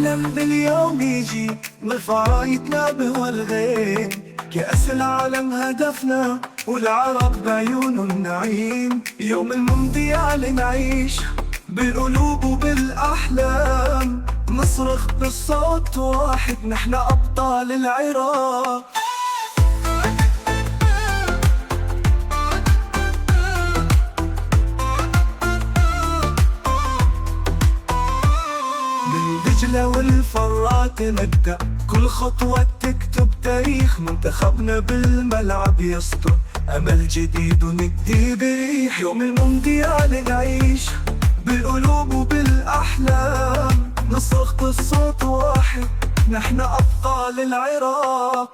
نحلم باليوم يجي نرفع رايتنا بهوى الغيم، كأس العالم هدفنا والعرب بعيونه النعيم. يوم المونديال نعيش بالقلوب وبالأحلام، نصرخ بالصوت واحد نحن أبطال العراق. من دجلة والفرات نبدأ كل خطوة تكتب تاريخ، منتخبنا بالملعب يسطر أمل جديد ونجدي بريح. يوم المونديال نعيش بالقلوب وبالأحلام، نصرخ بالصوت واحد نحن أبطال العراق.